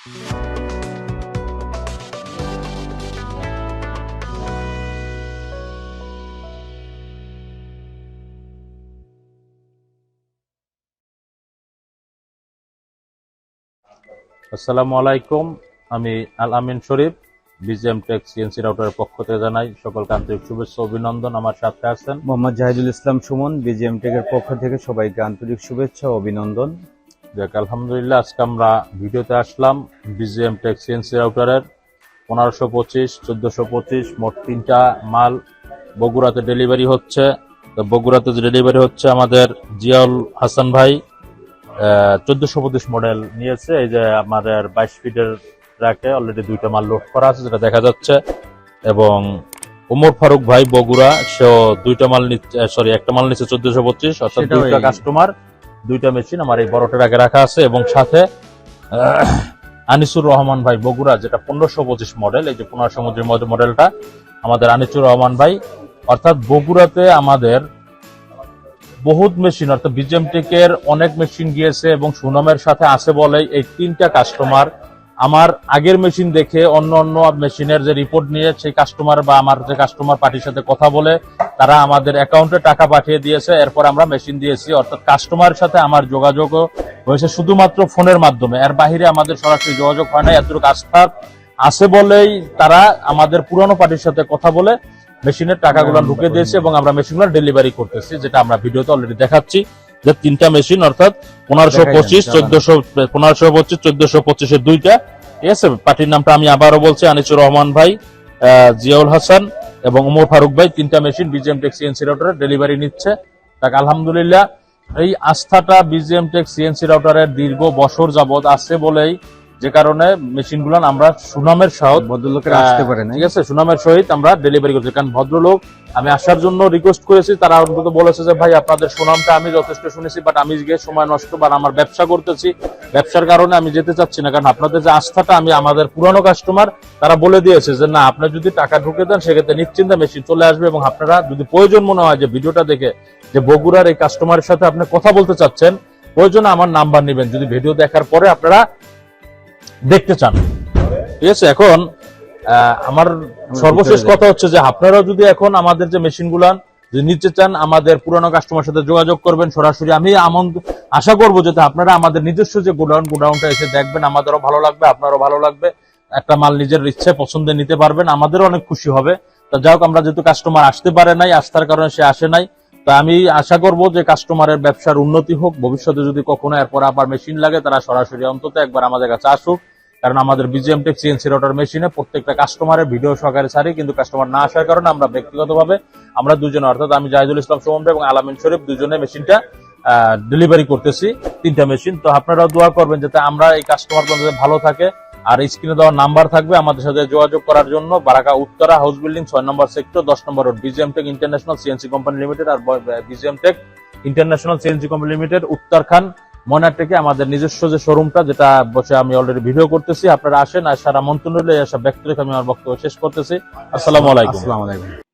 আসসালামু আলাইকুম, আমি আল আমিন শরীফ বিজিএম টেক সিএনসি রাউটারের পক্ষ থেকে জানাই সকলকে আন্তরিক শুভেচ্ছা অভিনন্দন। আমার সাথে আছেন মোহাম্মদ জাহিদুল ইসলাম সুমন। বিজিএম টেকের পক্ষ থেকে সবাইকে আন্তরিক শুভেচ্ছা ও অভিনন্দন। যাক আলহামদুলিল্লাহ, আজকে আমরা ভিডিওতে আসলাম বিজিএম টেক সিএনসি রাউটারের 1525, 1425 মোট 3টা মাল বগুড়াতে ডেলিভারি হচ্ছে। তো বগুড়াতে যে ডেলিভারি হচ্ছে আমাদের জিয়াউল হাসান ভাই 1425 মডেল নিয়েছে। এই যে আমাদের 22 ফিটের ট্রাকে অলরেডি 2টা মাল লোড করা আছে, যেটা দেখা যাচ্ছে। এবং উমর ফারুক ভাই বগুড়া, সেও 2টা মাল নিচ্ছে, সরি একটা মাল নিচ্ছে 1425, অর্থাৎ 2টা কাস্টমার 2টা মেশিন আমার এই বড় ট্রাকে রাখা আছে। এবং সাথে আনিসুর রহমান ভাই বগুড়া, যেটা 1525 মডেল, এই যে 1525 মডেলটা আমাদের আনিসুর রহমান ভাই। অর্থাৎ বগুড়াতে আমাদের বহুত মেশিন, অর্থাৎ বিজিএম টেকের অনেক মেশিন গিয়েছে এবং সুনামের সাথে আছে বলে এই 3টা কাস্টমার আমার আগের মেশিন দেখে অন্য অন্য মেশিনের যে রিপোর্ট নিয়ে সেই কাস্টমার বা আমার যে কাস্টমার পার্টির সাথে কথা বলে তারা আমাদের অ্যাকাউন্টে টাকা পাঠিয়ে দিয়েছে। এরপর আমরা মেশিন দিয়েছি। অর্থাৎ কাস্টমারের সাথে আমার যোগাযোগ হয়েছে শুধুমাত্র ফোনের মাধ্যমে, এর বাহিরে আমাদের সরাসরি যোগাযোগ হয় না। এতটুকু আস্থা আছে বলেই তারা আমাদের পুরানো পার্টির সাথে কথা বলে মেশিনের টাকাগুলো ঢুকে দিয়েছে এবং আমরা মেশিনগুলো ডেলিভারি করতেছি, যেটা আমরা ভিডিওতে অলরেডি দেখাচ্ছি। যে 3টা মেশিন, অর্থাৎ 1525, 1425 এর 2টা, ঠিক আছে। পার্টির নামটা আমি আবারও বলছি, আনিসুর রহমান ভাই, জিয়াউল হাসান এবং উমর ফারুক ভাই। 3টা মেশিন বিজিএম টেক সিএনসি রাউটারে ডেলিভারি নিচ্ছে। তাক আলহামদুলিল্লাহ, এই আস্থাটা বিজিএম টেক সিএনসি রাউটারের দীর্ঘ বছর যাবত আছে বলেই যে কারণে মেশিনগুলো আমরা সুনামের সহিত ভদ্রলোকের আসতে পারে না, ঠিক আছে, সুনামের সহিত আমরা ডেলিভারি করছি। কারণ ভদ্রলোক আমি আসার জন্য রিকোয়েস্ট করেছি, তারা অন্তত বলেছে যে ভাই আপনাদের সুনামটা আমি যথেষ্ট শুনেছি, বাট আমি গিয়ে সময় নষ্ট বা আমার ব্যবসা করতেছি, ব্যবসার কারণে আমি যেতে চাচ্ছি না। কারণ আপনাদের যে আস্থাটা, আমি আমাদের পুরানো কাস্টমার, তারা বলে দিয়েছে যে না, আপনার যদি টাকা ঢুকে দেন সেক্ষেত্রে নিশ্চিন্তে মেশিন চলে আসবে। এবং আপনারা যদি প্রয়োজন মনে হয় যে ভিডিওটা দেখে যে বগুড়ার এই কাস্টমারের সাথে আপনি কথা বলতে চাচ্ছেন, প্রয়োজনে আমার নাম্বার নেবেন যদি ভিডিও দেখার পরে আপনারা দেখতে চান, ঠিক আছে। এখন আমার সর্বশেষ কথা হচ্ছে যে আপনারা যদি এখন আমাদের যে মেশিনগুলা যদি নিতে চান, আমাদের পুরানো কাস্টমার সাথে যোগাযোগ করবেন সরাসরি। আমি আশা করবো যাতে আপনারা আমাদের নিজস্ব যে গোডাউনটা এসে দেখবেন, আমাদেরও ভালো লাগবে, আপনারও ভালো লাগবে। একটা মাল নিজের ইচ্ছে পছন্দে নিতে পারবেন, আমাদেরও অনেক খুশি হবে। তা যাই হোক, আমরা যেহেতু কাস্টমার আসতে পারে নাই, আস্থার কারণে সে আসে নাই, তা আমি আশা করব যে কাস্টমারের ব্যবসার উন্নতি হোক। ভবিষ্যতে যদি কখনো এরপর আবার মেশিন লাগে, তারা সরাসরি অন্তত একবার আমাদের কাছে আসুক। কারণ আমাদের বিজিএম টেক সিএনসি রাউটার মেশিনে প্রত্যেকটা কাস্টমারের ভিডিও সহকারে ছাড়ি, কিন্তু কাস্টমার না আসার কারণে আমরা ব্যক্তিগতভাবে আমরা দুজনে, অর্থাৎ আমি জাহিদুল ইসলাম সুমন এবং আল আমিন শরীফ, দুজনে মেশিনটা ডেলিভারি করতেছি, 3টা মেশিন। তো আপনারাও দোয়া করবেন যাতে আমরা এই কাস্টমার ভালো থাকে। আর স্ক্রিনে দেওয়ার নাম্বার থাকবে আমাদের সাথে যোগাযোগ করার জন্য। বারাকা উত্তরা হাউস বিল্ডিং 6 নম্বর সেক্টর 10 নম্বর road, BGM tech international CNC company limited. আর BGM tech international CNC company limited Uttarkhan ময়নার থেকে আমাদের নিজস্ব যে শোরুমটা, যেটা বসে আমি অলরেডি ভিডিও করতেছি। আপনারা আসেন, আর সারা মন্তব্য ব্যক্তি রেখে আমি আমার বক্তব্য শেষ করতেছি। আসসালামু আলাইকুম।